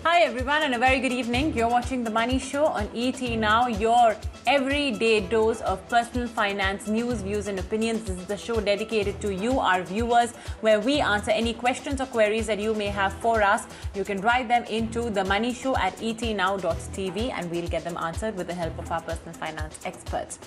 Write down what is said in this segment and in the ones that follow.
Hi everyone and a very good evening. You're watching The Money Show on ET Now, your everyday dose of personal finance news, views and opinions. This is the show dedicated to you, our viewers, where we answer any questions or queries that you may have for us. You can write them into The Money Show at etnow.tv and we'll get them answered with the help of our personal finance experts.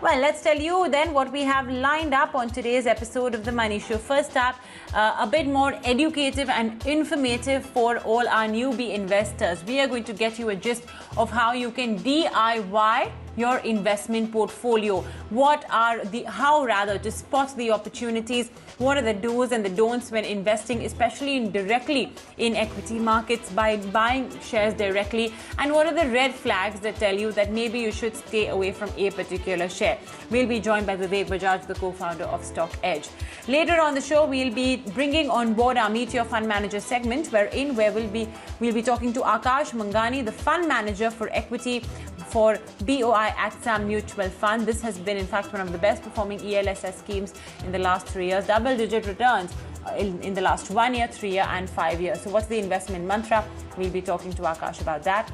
Well, let's tell you then what we have lined up on today's episode of The Money Show. First up, a bit more educative and informative for all our newbie investors. We are going to get you a gist of how you can DIY your investment portfolio. How to spot the opportunities, what are the do's and the don'ts when investing, especially directly in equity markets by buying shares directly, and what are the red flags that tell you that maybe you should stay away from a particular share. We'll be joined by Vivek Bajaj, the co-founder of StockEdge. Later on the show, we'll be bringing on board our Meet Your Fund Manager segment, where we'll be talking to Akash Mangani, the fund manager for equity for BOI AXA Mutual Fund. This has been, in fact, one of the best performing ELSS schemes in the last 3 years, double-digit returns in the last 1 year, 3 year and 5 years. So what's the investment mantra? We'll be talking to Akash about that.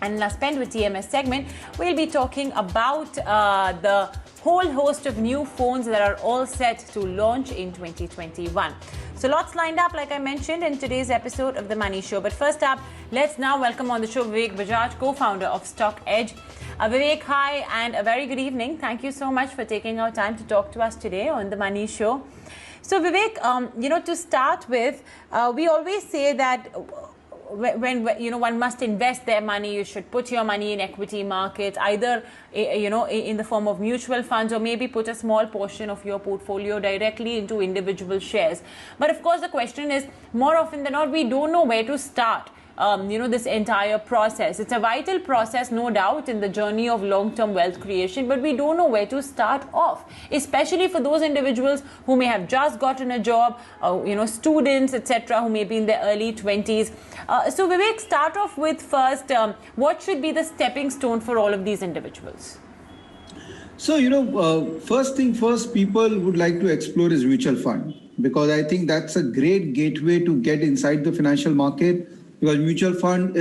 And in our Spend with TMS segment, we'll be talking about the whole host of new phones that are all set to launch in 2021. So lots lined up, like I mentioned, in today's episode of The Money Show. But first up, let's now welcome on the show Vivek Bajaj, co-founder of StockEdge. Vivek, hi, and a very good evening. Thank you so much for taking our time to talk to us today on The Money Show. So Vivek, to start with, we always say that when one must invest their money, you should put your money in equity markets, either in the form of mutual funds, or maybe put a small portion of your portfolio directly into individual shares. But of course the question is, more often than not, we don't know where to start this entire process. It's a vital process, no doubt, in the journey of long-term wealth creation, but we don't know where to start off, especially for those individuals who may have just gotten a job, students, etc., who may be in their early 20s. So Vivek, start off with first, what should be the stepping stone for all of these individuals? So, first thing first, people would like to explore is mutual fund, because I think that's a great gateway to get inside the financial market. Because mutual fund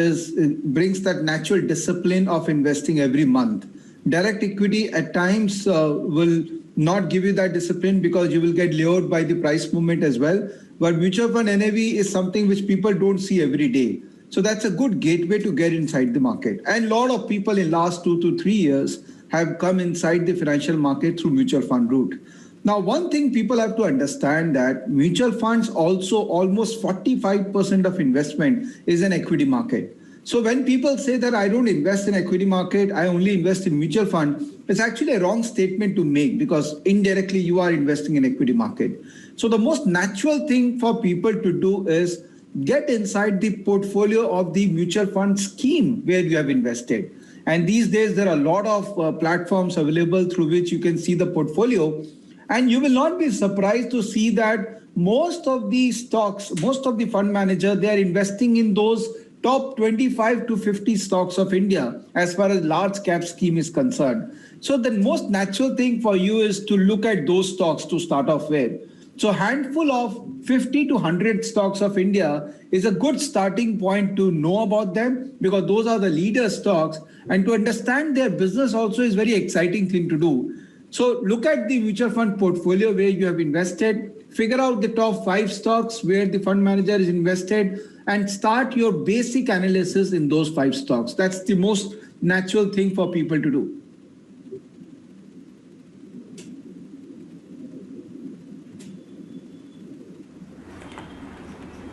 brings that natural discipline of investing every month. Direct equity at times will not give you that discipline because you will get lured by the price movement as well. But mutual fund NAV is something which people don't see every day. So that's a good gateway to get inside the market. And a lot of people in last 2 to 3 years have come inside the financial market through mutual fund route. Now, one thing people have to understand that mutual funds also almost 45% of investment is in equity market. So when people say that I don't invest in equity market, I only invest in mutual fund, it's actually a wrong statement to make, because indirectly you are investing in equity market. So the most natural thing for people to do is get inside the portfolio of the mutual fund scheme where you have invested. And these days there are a lot of platforms available through which you can see the portfolio. And you will not be surprised to see that most of the stocks, most of the fund managers, they are investing in those top 25 to 50 stocks of India as far as large cap scheme is concerned. So the most natural thing for you is to look at those stocks to start off with. So handful of 50 to 100 stocks of India is a good starting point to know about them, because those are the leader stocks, and to understand their business also is very exciting thing to do. So look at the mutual fund portfolio where you have invested, figure out the top 5 stocks where the fund manager is invested, and start your basic analysis in those 5 stocks. That's the most natural thing for people to do.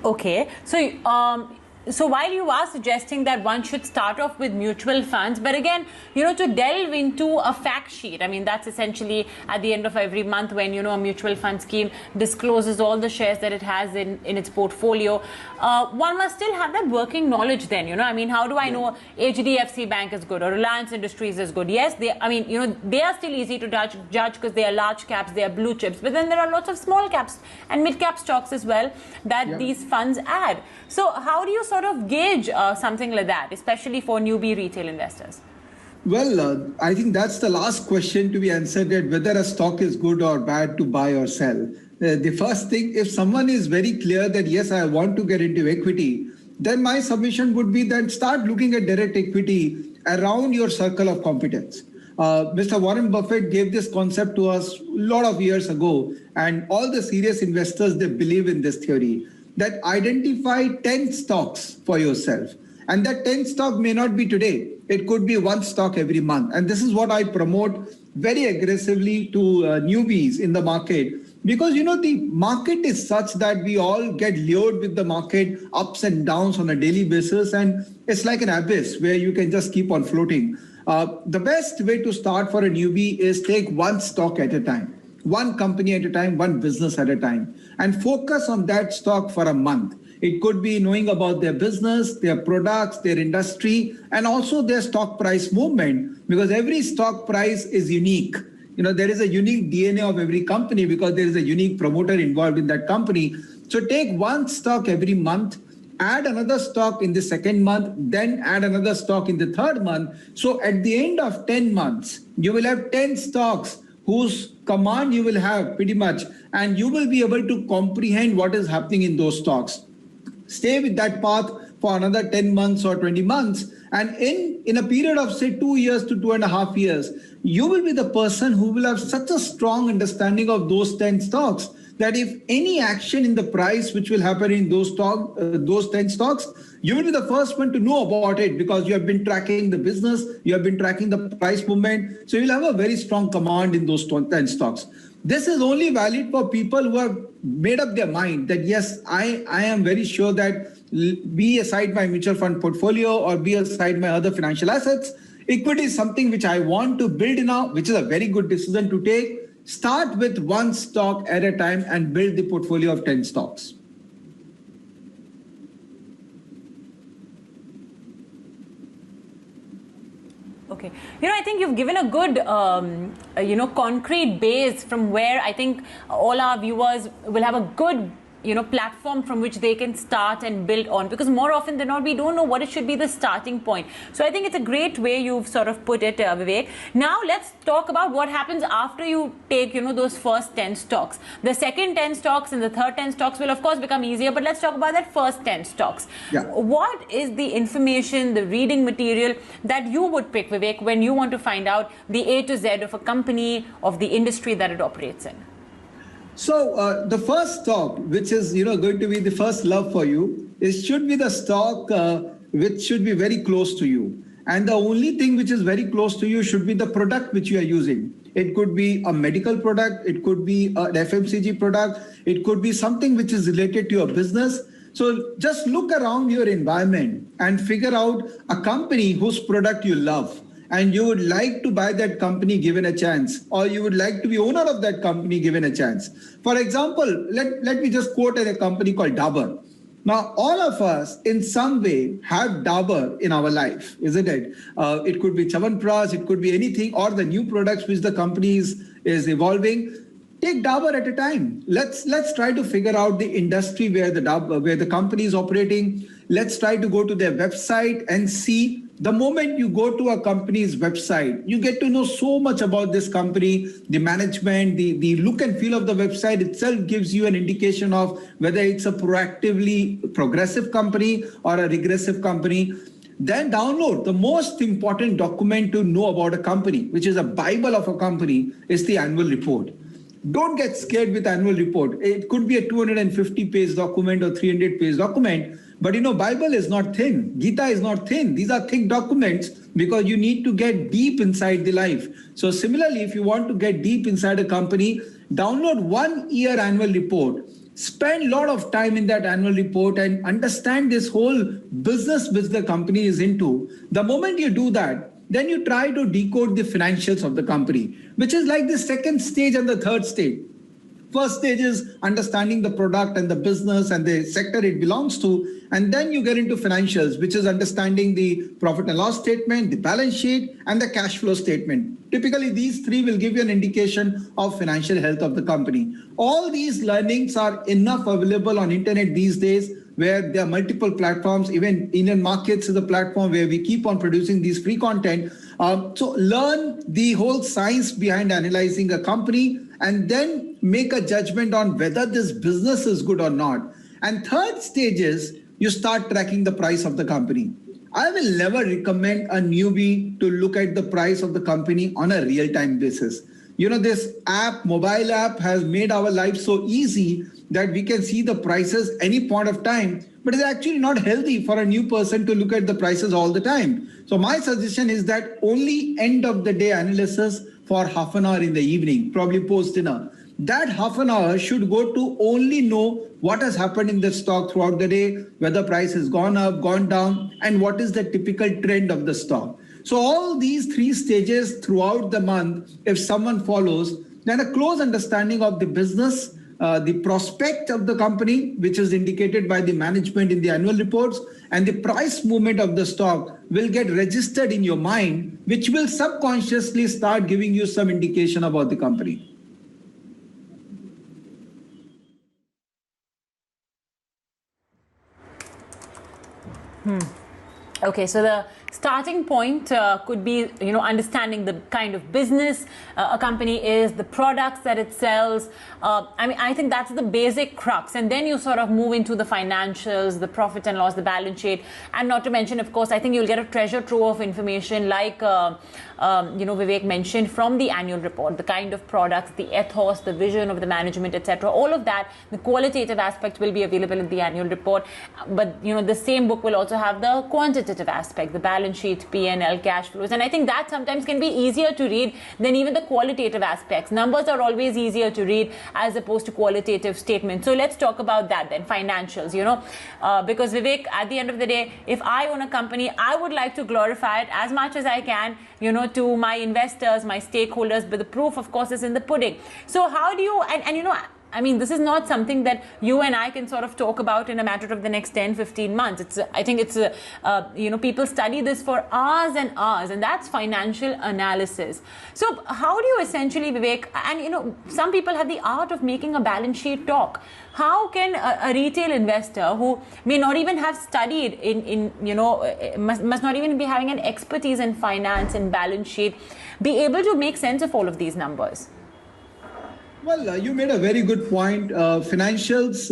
Okay, so while you are suggesting that one should start off with mutual funds, but again, to delve into a fact sheet, I mean, that's essentially at the end of every month when, a mutual fund scheme discloses all the shares that it has in its portfolio, one must still have that working knowledge then, I mean, how do I know HDFC Bank is good or Reliance Industries is good? Yes, they are still easy to judge because they are large caps, they are blue chips, but then there are lots of small caps and mid cap stocks as well that these funds add. So how do you sort of gauge something like that, especially for newbie retail investors? Well, I think that's the last question to be answered, that whether a stock is good or bad to buy or sell. The first thing, if someone is very clear that, yes, I want to get into equity, then my submission would be that start looking at direct equity around your circle of competence. Mr. Warren Buffett gave this concept to us a lot of years ago, and all the serious investors, they believe in this theory that identify 10 stocks for yourself. And that 10 stock may not be today. It could be one stock every month. And this is what I promote very aggressively to newbies in the market. Because, the market is such that we all get lured with the market ups and downs on a daily basis. And it's like an abyss where you can just keep on floating. The best way to start for a newbie is take one stock at a time, one company at a time, one business at a time, and focus on that stock for a month. It could be knowing about their business, their products, their industry, and also their stock price movement, because every stock price is unique. There is a unique DNA of every company because there is a unique promoter involved in that company. So take one stock every month, add another stock in the second month, then add another stock in the third month. So at the end of 10 months, you will have 10 stocks whose command you will have pretty much, and you will be able to comprehend what is happening in those stocks. Stay with that path for another 10 months or 20 months. And in a period of, say, 2 years to 2.5 years, you will be the person who will have such a strong understanding of those 10 stocks that if any action in the price which will happen in those 10 stocks, you will be the first one to know about it because you have been tracking the business, you have been tracking the price movement. So you'll have a very strong command in those 10 stocks. This is only valid for people who have made up their mind that, yes, I am very sure that be aside my mutual fund portfolio or be aside my other financial assets, equity is something which I want to build now, which is a very good decision to take. Start with one stock at a time and build the portfolio of 10 stocks. Okay. I think you've given a good, concrete base from where I think all our viewers will have a good platform from which they can start and build on, because more often than not we don't know what it should be the starting point. So I think it's a great way you've sort of put it, Vivek. Now let's talk about what happens after you take those first 10 stocks. The second 10 stocks and the third 10 stocks will of course become easier, but let's talk about that first 10 stocks. Yeah. What is the information, the reading material that you would pick, Vivek, when you want to find out the A to Z of a company, of the industry that it operates in? So the first stock, which is going to be the first love for you, should be the stock which should be very close to you. And the only thing which is very close to you should be the product which you are using. It could be a medical product, it could be an FMCG product, it could be something which is related to your business. So just look around your environment and figure out a company whose product you love, and you would like to buy that company given a chance, or you would like to be owner of that company given a chance. For example, let me just quote a company called Dabur. Now, all of us in some way have Dabur in our life, isn't it? It could be Chyawanprash, it could be anything, or the new products which the company is evolving. Take Dabur at a time. Let's try to figure out the industry where the company is operating. Let's try to go to their website and see. The moment you go to a company's website, you get to know so much about this company, the management, the look and feel of the website itself gives you an indication of whether it's a proactively progressive company or a regressive company. Then download the most important document to know about a company, which is a Bible of a company, is the annual report. Don't get scared with annual report. It could be a 250-page document or 300-page document. But Bible is not thin. Gita is not thin. These are thick documents because you need to get deep inside the life. So similarly, if you want to get deep inside a company, download 1 year annual report. Spend a lot of time in that annual report and understand this whole business which the company is into. The moment you do that, then you try to decode the financials of the company, which is like the second stage and the third stage. First stage is understanding the product and the business and the sector it belongs to. And then you get into financials, which is understanding the profit and loss statement, the balance sheet, and the cash flow statement. Typically, these three will give you an indication of financial health of the company. All these learnings are enough available on internet these days, where there are multiple platforms. Even Indian Markets is a platform where we keep on producing these free content. So learn the whole science behind analyzing a company and then make a judgment on whether this business is good or not. And third stage is you start tracking the price of the company. I will never recommend a newbie to look at the price of the company on a real-time basis. This mobile app has made our life so easy that we can see the prices any point of time, but it's actually not healthy for a new person to look at the prices all the time. So my suggestion is that only end of the day analysis for half an hour in the evening, probably post dinner. That half an hour should go to only know what has happened in the stock throughout the day, whether price has gone up, gone down, and what is the typical trend of the stock. So all these three stages throughout the month, if someone follows, then a close understanding of the business, the prospect of the company, which is indicated by the management in the annual reports, and the price movement of the stock will get registered in your mind, which will subconsciously start giving you some indication about the company. Okay, so the starting point could be, understanding the kind of business a company is, the products that it sells. I think that's the basic crux. And then you sort of move into the financials, the profit and loss, the balance sheet. And not to mention, of course, I think you'll get a treasure trove of information like, Vivek mentioned from the annual report, the kind of products, the ethos, the vision of the management, etc. All of that, the qualitative aspect will be available in the annual report. But, the same book will also have the quantitative aspect, the balance sheet, P&L, cash flows. And I think that sometimes can be easier to read than even the qualitative aspects. Numbers are always easier to read as opposed to qualitative statements. So let's talk about that then, financials, because Vivek, at the end of the day, if I own a company, I would like to glorify it as much as I can, to my investors, my stakeholders, but the proof, of course, is in the pudding. So how do you, this is not something that you and I can sort of talk about in a matter of the next 10, 15 months. I think people study this for hours and hours, and that's financial analysis. So how do you essentially, Vivek, and some people have the art of making a balance sheet talk. How can a retail investor who may not even have studied must not even be having an expertise in finance and balance sheet, be able to make sense of all of these numbers? Well, you made a very good point. Financials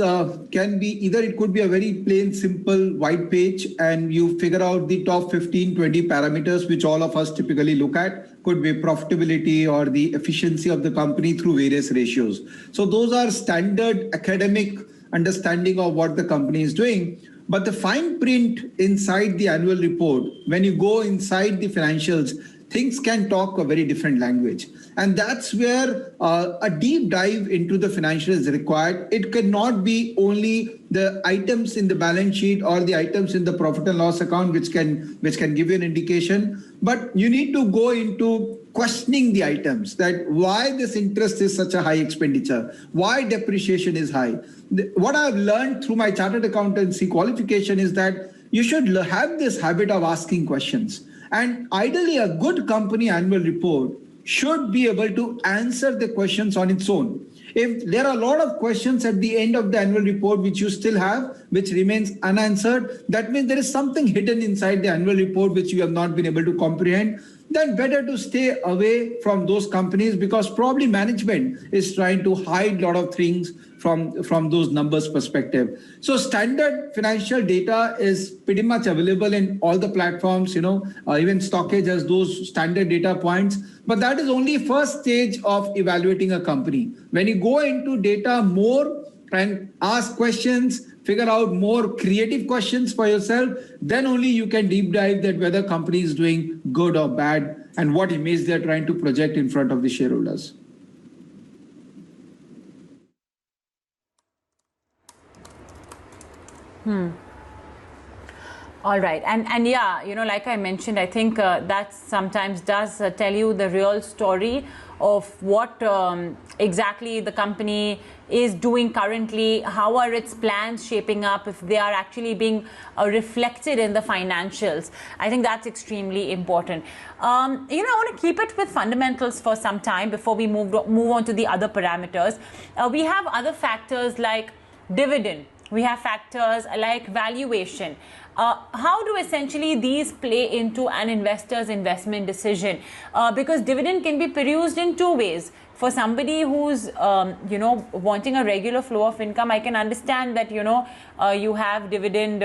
can be either it could be a very plain, simple white page and you figure out the top 15, 20 parameters, which all of us typically look at. Could be profitability or the efficiency of the company through various ratios. So those are standard academic understanding of what the company is doing. But the fine print inside the annual report, when you go inside the financials, things can talk a very different language. And that's where a deep dive into the financial is required. It cannot be only the items in the balance sheet or the items in the profit and loss account, which can give you an indication. But you need to go into questioning the items, that why this interest is such a high expenditure, why depreciation is high. What I've learned through my chartered accountancy qualification is that you should have this habit of asking questions. And ideally, a good company annual report should be able to answer the questions on its own. If there are a lot of questions at the end of the annual report which you still have, which remains unanswered, that means there is something hidden inside the annual report which you have not been able to comprehend. Then better to stay away from those companies, because probably management is trying to hide a lot of things from those numbers perspective. So standard financial data is pretty much available in all the platforms, even StockEdge has those standard data points. But that is only first stage of evaluating a company. When you go into data more and ask questions, figure out more creative questions for yourself, then only you can deep dive that whether company is doing good or bad and what image they're trying to project in front of the shareholders. All right. And yeah, like I mentioned, I think that sometimes does tell you the real story of what exactly the company is doing currently, how are its plans shaping up, if they are actually being reflected in the financials. I think that's extremely important. I want to keep it with fundamentals for some time before we move on to the other parameters. We have other factors like dividend. We have factors like valuation. How do essentially these play into an investor's investment decision? Because dividend can be perused in two ways. for somebody who's, wanting a regular flow of income, I can understand that, you have dividend,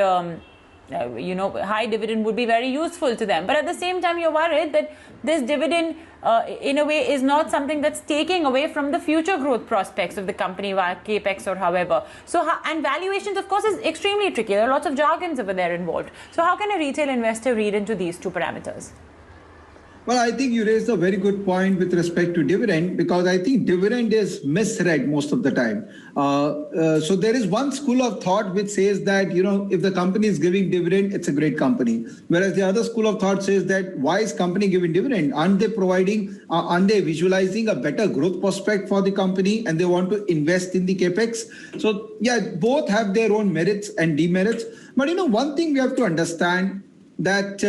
high dividend would be very useful to them. But at the same time, you're worried that this dividend, in a way, is not something that's taking away from the future growth prospects of the company via capex or however. So, and valuations, of course, is extremely tricky. There are lots of jargons over there involved. So how can a retail investor read into these two parameters? Well, I think you raised a very good point with respect to dividend, because I think dividend is misread most of the time. So there is one school of thought which says that, if the company is giving dividend, it's a great company. Whereas the other school of thought says that, why is company giving dividend? Aren't they visualizing a better growth prospect for the company and they want to invest in the capex? So yeah, both have their own merits and demerits. But one thing we have to understand that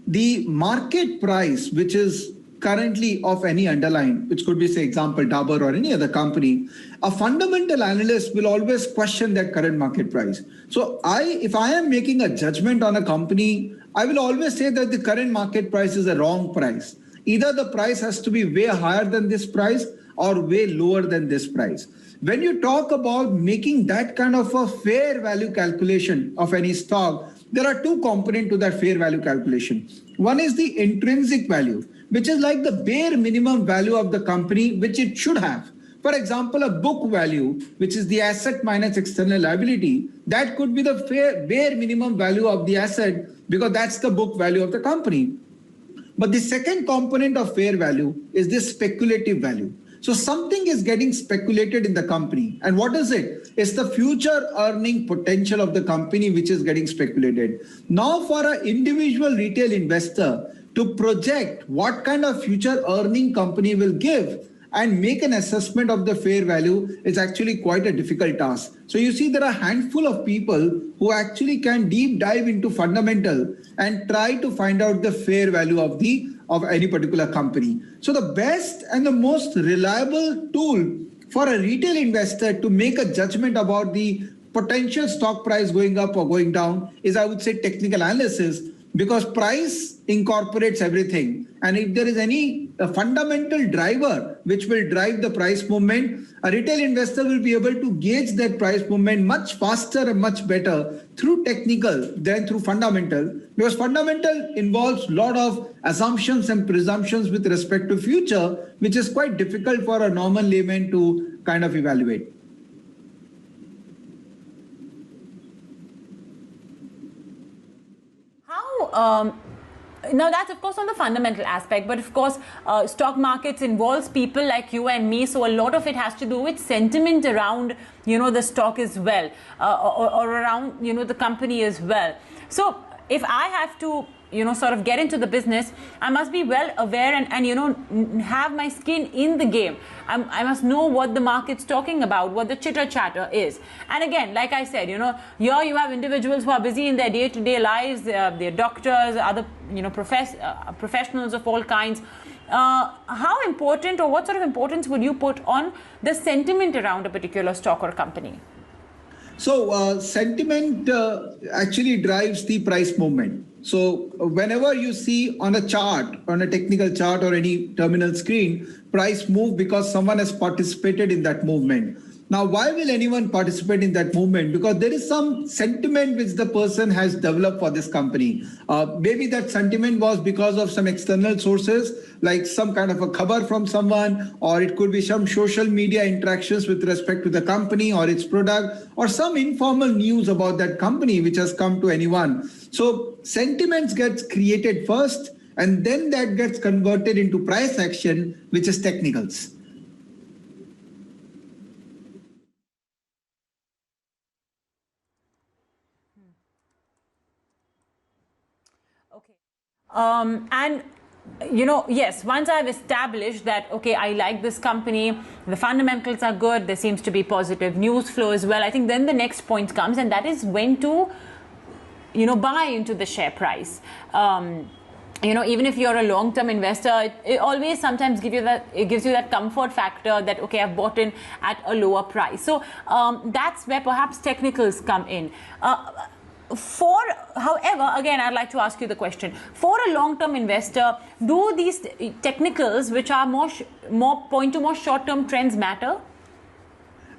the market price, which is currently of any underlying, which could be, say, example, Dabur or any other company, a fundamental analyst will always question that current market price. So if I am making a judgment on a company, I will always say that the current market price is a wrong price. Either the price has to be way higher than this price or way lower than this price. When you talk about making that kind of a fair value calculation of any stock, there are two components to that fair value calculation. One is the intrinsic value, which is like the bare minimum value of the company, which it should have. For example, a book value, which is the asset minus external liability, that could be the bare minimum value of the asset, because that's the book value of the company. But the second component of fair value is the speculative value. So something is getting speculated in the company. And what is it? It's the future earning potential of the company which is getting speculated. Now for an individual retail investor to project what kind of future earning company will give and make an assessment of the fair value is actually quite a difficult task. So you see, there are a handful of people who actually can deep dive into fundamental and try to find out the fair value of any particular company. So the best and the most reliable tool for a retail investor to make a judgment about the potential stock price going up or going down is, I would say, technical analysis, because price incorporates everything. And if there is any fundamental driver which will drive the price movement, a retail investor will be able to gauge that price movement much faster and much better through technical than through fundamental, because fundamental involves a lot of assumptions and presumptions with respect to future, which is quite difficult for a normal layman to kind of evaluate. Now that's of course on the fundamental aspect, but of course stock markets involves people like you and me, so a lot of it has to do with sentiment around the stock as well, or around the company as well. So if I have to sort of get into the business, I must be well aware and have my skin in the game. I must know what the market's talking about, what the chitter chatter is. And again, like I said, here you have individuals who are busy in their day-to-day lives, they're doctors, other professionals of all kinds. How important, or what sort of importance would you put on the sentiment around a particular stock or company? So sentiment actually drives the price movement. So whenever you see on a chart, on a technical chart or any terminal screen, price move because someone has participated in that movement. Now, why will anyone participate in that movement? Because there is some sentiment which the person has developed for this company. Maybe that sentiment was because of some external sources, like some kind of a cover from someone, or it could be some social media interactions with respect to the company or its product, or some informal news about that company which has come to anyone. So sentiments gets created first, and then that gets converted into price action, which is technicals. Okay. And yes, once I've established that, okay, I like this company, the fundamentals are good, there seems to be positive news flow as well, I think then the next point comes, and that is when to, buy into the share price. Even if you're a long-term investor, it always sometimes gives you that comfort factor that, okay, I've bought in at a lower price. So that's where perhaps technicals come in. However, again, I'd like to ask you the question: for a long-term investor, do these technicals, which are more point to more short-term trends, matter?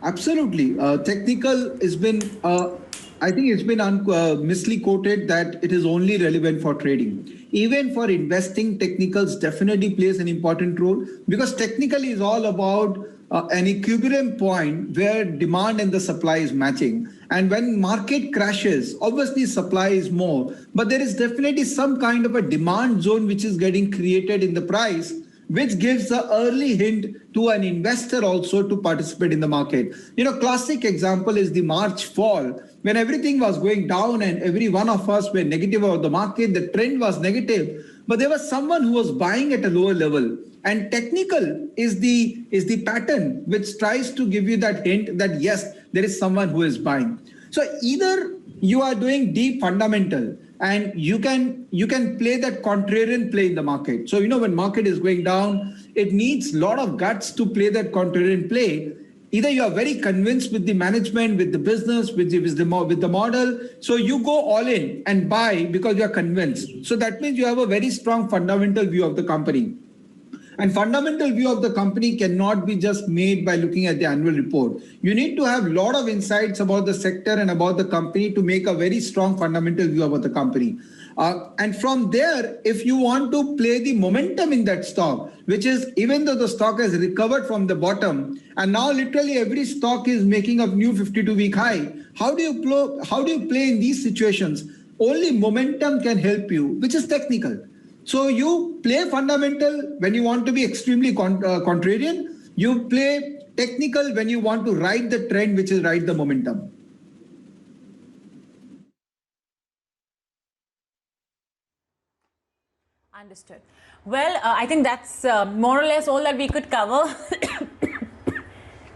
Absolutely. Technical has been, I think it's been misly quoted that it is only relevant for trading. Even for investing, technicals definitely plays an important role, because technical is all about an equilibrium point where demand and the supply is matching. And when market crashes, obviously supply is more, but there is definitely some kind of a demand zone which is getting created in the price, which gives the early hint to an investor also to participate in the market. Classic example is the March fall, when everything was going down and every one of us were negative about the market, the trend was negative, but there was someone who was buying at a lower level. And technical is the pattern which tries to give you that hint that yes, there is someone who is buying. So either you are doing deep fundamental and you can play that contrarian play in the market. So when market is going down, it needs a lot of guts to play that contrarian play. Either you are very convinced with the management, with the business, with the model, so you go all in and buy because you are convinced. So that means you have a very strong fundamental view of the company. And fundamental view of the company cannot be just made by looking at the annual report. You need to have a lot of insights about the sector and about the company to make a very strong fundamental view about the company. And from there, if you want to play the momentum in that stock, which is even though the stock has recovered from the bottom, and now literally every stock is making a new 52-week high, how do you play in these situations? Only momentum can help you, which is technical. So you play fundamental when you want to be extremely contrarian. You play technical when you want to ride the trend, which is ride the momentum. Understood. Well, I think that's more or less all that we could cover.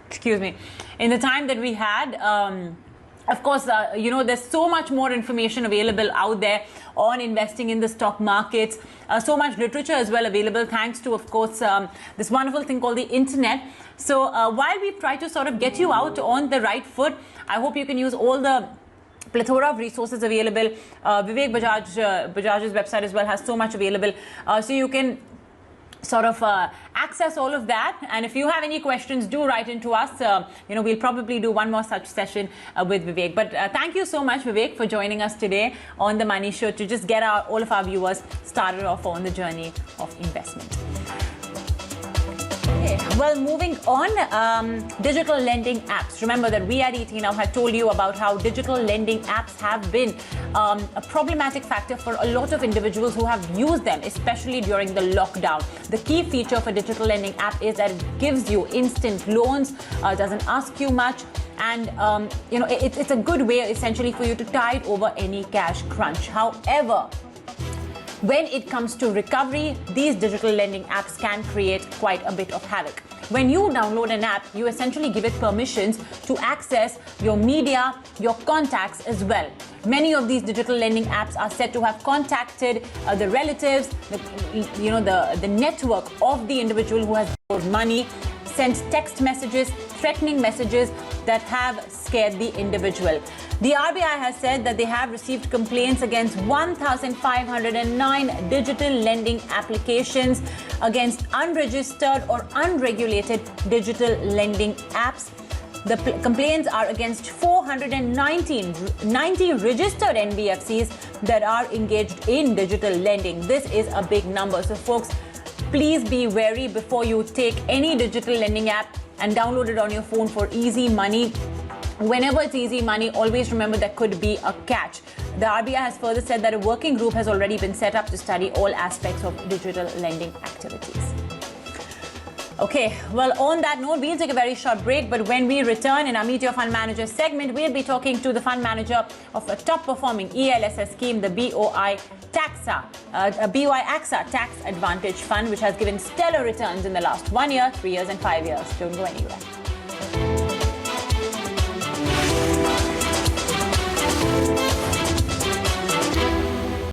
Excuse me. In the time that we had. Of course, there's so much more information available out there on investing in the stock markets. So much literature as well available, thanks to, of course, this wonderful thing called the internet. So while we try to sort of get you out on the right foot, I hope you can use all the plethora of resources available. Vivek Bajaj's website as well has so much available. So you can sort of access all of that, and if you have any questions, do write into us. We'll probably do one more such session with Vivek. But thank you so much, Vivek, for joining us today on the Money Show to just get all of our viewers started off on the journey of investment. Okay, well, moving on, digital lending apps. Remember that we at ET Now had told you about how digital lending apps have been a problematic factor for a lot of individuals who have used them, especially during the lockdown. The key feature of a digital lending app is that it gives you instant loans, doesn't ask you much, and it's a good way essentially for you to tide over any cash crunch. However, when it comes to recovery, these digital lending apps can create quite a bit of havoc. When you download an app, you essentially give it permissions to access your media, your contacts as well. Many of these digital lending apps are said to have contacted the relatives, the network of the individual who has borrowed money, sent text messages, threatening messages that have scared the individual. The RBI has said that they have received complaints against 1,509 digital lending applications against unregistered or unregulated digital lending apps. The complaints are against 490 registered NBFCs that are engaged in digital lending. This is a big number. So folks, please be wary before you take any digital lending app and download it on your phone for easy money. Whenever it's easy money, always remember there could be a catch. The RBI has further said that a working group has already been set up to study all aspects of digital lending activities. Okay, well, on that note, we'll take a very short break, but when we return in our Meet Your Fund Manager segment, we'll be talking to the fund manager of a top-performing ELSS scheme, the BOI AXA Tax Advantage Fund, which has given stellar returns in the last 1 year, 3 years, and 5 years. Don't go anywhere.